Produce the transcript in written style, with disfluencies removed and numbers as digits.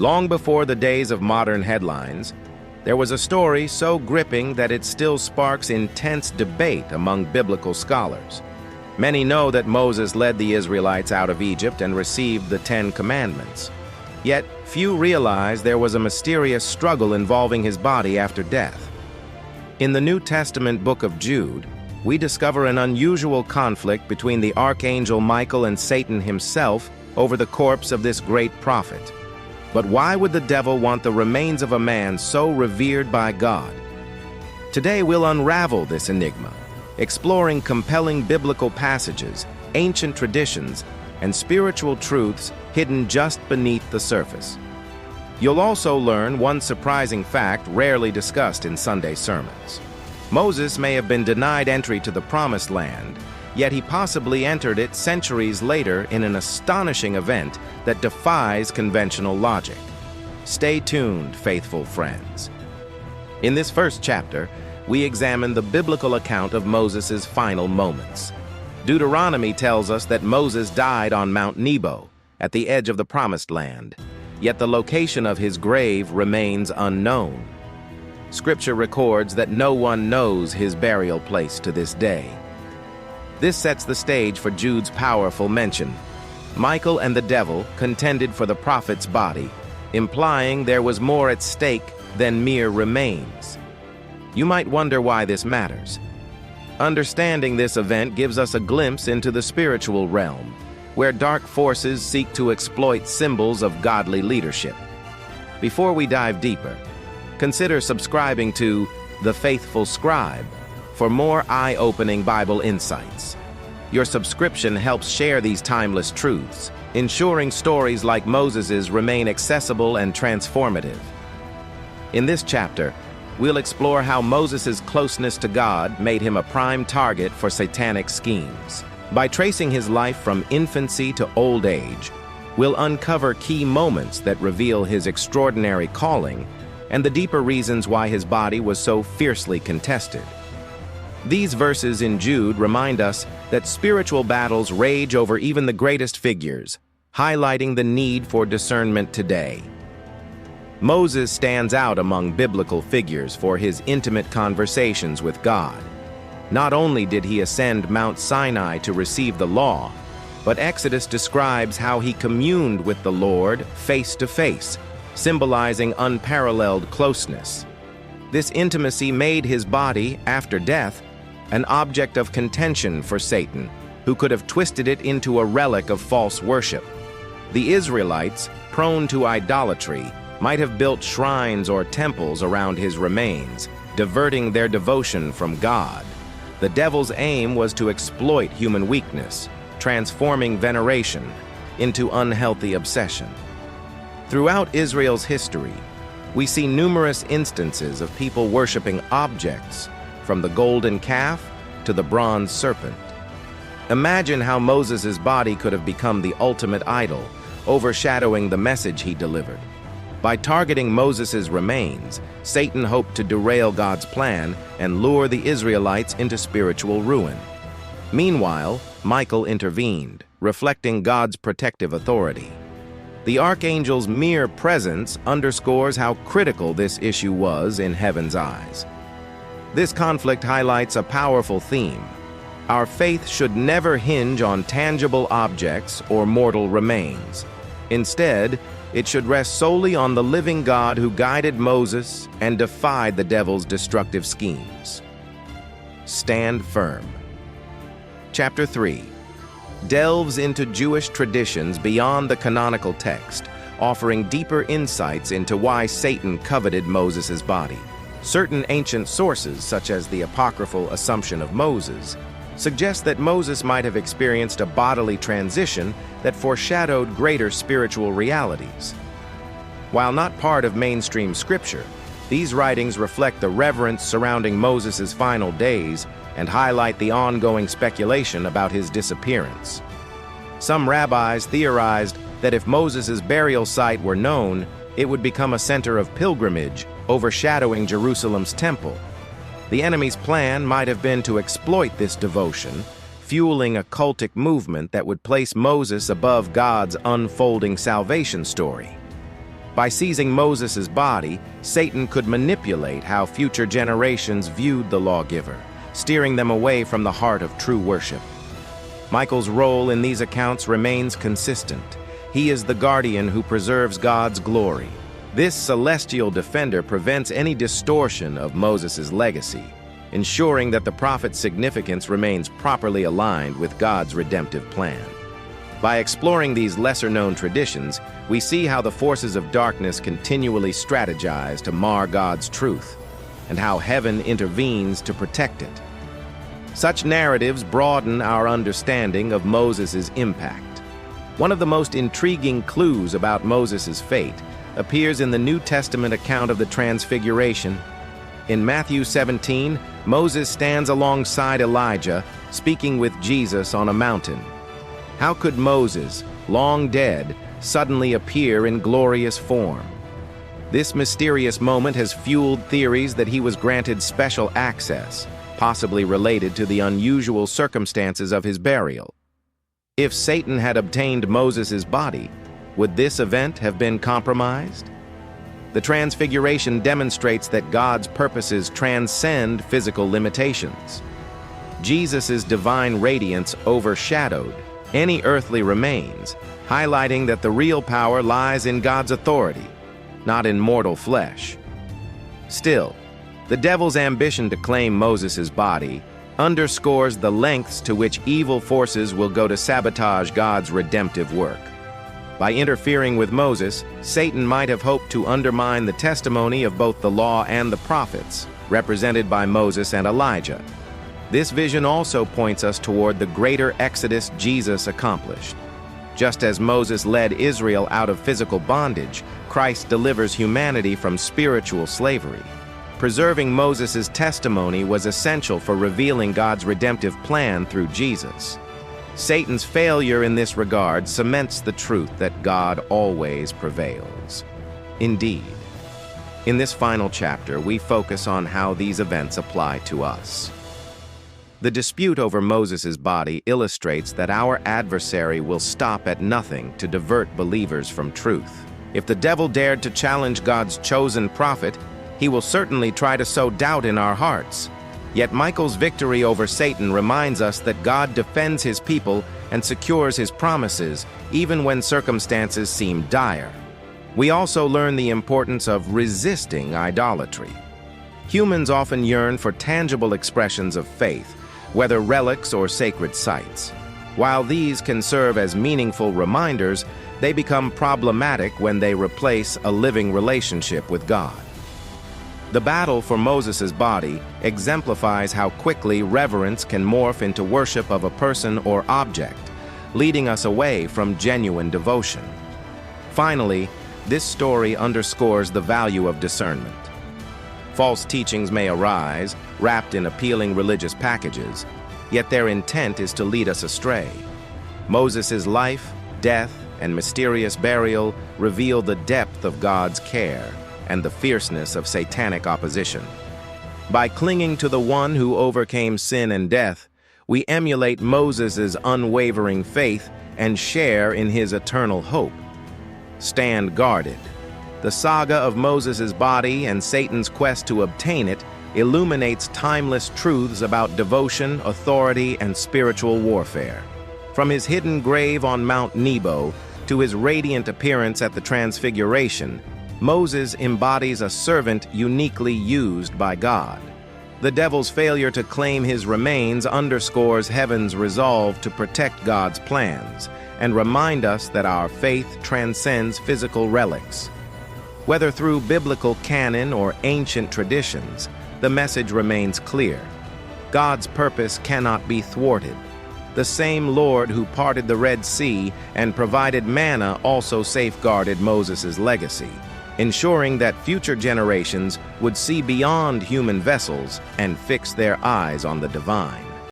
Long before the days of modern headlines, there was a story so gripping that it still sparks intense debate among biblical scholars. Many know that Moses led the Israelites out of Egypt and received the Ten Commandments. Yet, few realize there was a mysterious struggle involving his body after death. In the New Testament book of Jude, we discover an unusual conflict between the archangel Michael and Satan himself over the corpse of this great prophet. But why would the devil want the remains of a man so revered by God? Today we'll unravel this enigma, exploring compelling biblical passages, ancient traditions, and spiritual truths hidden just beneath the surface. You'll also learn one surprising fact rarely discussed in Sunday sermons. Moses may have been denied entry to the Promised Land, yet he possibly entered it centuries later in an astonishing event that defies conventional logic. Stay tuned, faithful friends. In this first chapter, we examine the biblical account of Moses' final moments. Deuteronomy tells us that Moses died on Mount Nebo, at the edge of the Promised Land, yet the location of his grave remains unknown. Scripture records that no one knows his burial place to this day. This sets the stage for Jude's powerful mention. Michael and the devil contended for the prophet's body, implying there was more at stake than mere remains. You might wonder why this matters. Understanding this event gives us a glimpse into the spiritual realm, where dark forces seek to exploit symbols of godly leadership. Before we dive deeper, consider subscribing to The Faithful Scribe for more eye-opening Bible insights. Your subscription helps share these timeless truths, ensuring stories like Moses's remain accessible and transformative. In this chapter, we'll explore how Moses's closeness to God made him a prime target for satanic schemes. By tracing his life from infancy to old age, we'll uncover key moments that reveal his extraordinary calling and the deeper reasons why his body was so fiercely contested. These verses in Jude remind us that spiritual battles rage over even the greatest figures, highlighting the need for discernment today. Moses stands out among biblical figures for his intimate conversations with God. Not only did he ascend Mount Sinai to receive the law, but Exodus describes how he communed with the Lord face to face, symbolizing unparalleled closeness. This intimacy made his body, after death, an object of contention for Satan, who could have twisted it into a relic of false worship. The Israelites, prone to idolatry, might have built shrines or temples around his remains, diverting their devotion from God. The devil's aim was to exploit human weakness, transforming veneration into unhealthy obsession. Throughout Israel's history, we see numerous instances of people worshiping objects, from the golden calf to the bronze serpent. Imagine how Moses' body could have become the ultimate idol, overshadowing the message he delivered. By targeting Moses' remains, Satan hoped to derail God's plan and lure the Israelites into spiritual ruin. Meanwhile, Michael intervened, reflecting God's protective authority. The archangel's mere presence underscores how critical this issue was in heaven's eyes. This conflict highlights a powerful theme. Our faith should never hinge on tangible objects or mortal remains. Instead, it should rest solely on the living God who guided Moses and defied the devil's destructive schemes. Stand firm. Chapter 3 delves into Jewish traditions beyond the canonical text, offering deeper insights into why Satan coveted Moses' body. Certain ancient sources, such as the apocryphal Assumption of Moses, suggest that Moses might have experienced a bodily transition that foreshadowed greater spiritual realities. While not part of mainstream scripture, these writings reflect the reverence surrounding Moses' final days and highlight the ongoing speculation about his disappearance. Some rabbis theorized that if Moses' burial site were known, it would become a center of pilgrimage, overshadowing Jerusalem's temple. The enemy's plan might have been to exploit this devotion, fueling a cultic movement that would place Moses above God's unfolding salvation story. By seizing Moses' body, Satan could manipulate how future generations viewed the lawgiver, steering them away from the heart of true worship. Michael's role in these accounts remains consistent. He is the guardian who preserves God's glory. This celestial defender prevents any distortion of Moses' legacy, ensuring that the prophet's significance remains properly aligned with God's redemptive plan. By exploring these lesser-known traditions, we see how the forces of darkness continually strategize to mar God's truth, and how heaven intervenes to protect it. Such narratives broaden our understanding of Moses' impact. One of the most intriguing clues about Moses' fate appears in the New Testament account of the Transfiguration. In Matthew 17, Moses stands alongside Elijah, speaking with Jesus on a mountain. How could Moses, long dead, suddenly appear in glorious form? This mysterious moment has fueled theories that he was granted special access, possibly related to the unusual circumstances of his burial. If Satan had obtained Moses' body, would this event have been compromised? The Transfiguration demonstrates that God's purposes transcend physical limitations. Jesus' divine radiance overshadowed any earthly remains, highlighting that the real power lies in God's authority, not in mortal flesh. Still, the devil's ambition to claim Moses' body underscores the lengths to which evil forces will go to sabotage God's redemptive work. By interfering with Moses, Satan might have hoped to undermine the testimony of both the law and the prophets, represented by Moses and Elijah. This vision also points us toward the greater exodus Jesus accomplished. Just as Moses led Israel out of physical bondage, Christ delivers humanity from spiritual slavery. Preserving Moses' testimony was essential for revealing God's redemptive plan through Jesus. Satan's failure in this regard cements the truth that God always prevails. Indeed, in this final chapter, we focus on how these events apply to us. The dispute over Moses' body illustrates that our adversary will stop at nothing to divert believers from truth. If the devil dared to challenge God's chosen prophet, he will certainly try to sow doubt in our hearts. Yet Michael's victory over Satan reminds us that God defends his people and secures his promises, even when circumstances seem dire. We also learn the importance of resisting idolatry. Humans often yearn for tangible expressions of faith, whether relics or sacred sites. While these can serve as meaningful reminders, they become problematic when they replace a living relationship with God. The battle for Moses' body exemplifies how quickly reverence can morph into worship of a person or object, leading us away from genuine devotion. Finally, this story underscores the value of discernment. False teachings may arise, wrapped in appealing religious packages, yet their intent is to lead us astray. Moses' life, death, and mysterious burial reveal the depth of God's care and the fierceness of satanic opposition. By clinging to the one who overcame sin and death, we emulate Moses' unwavering faith and share in his eternal hope. Stand guarded. The saga of Moses' body and Satan's quest to obtain it illuminates timeless truths about devotion, authority, and spiritual warfare. From his hidden grave on Mount Nebo to his radiant appearance at the Transfiguration, Moses embodies a servant uniquely used by God. The devil's failure to claim his remains underscores heaven's resolve to protect God's plans and remind us that our faith transcends physical relics. Whether through biblical canon or ancient traditions, the message remains clear. God's purpose cannot be thwarted. The same Lord who parted the Red Sea and provided manna also safeguarded Moses' legacy, ensuring that future generations would see beyond human vessels and fix their eyes on the divine.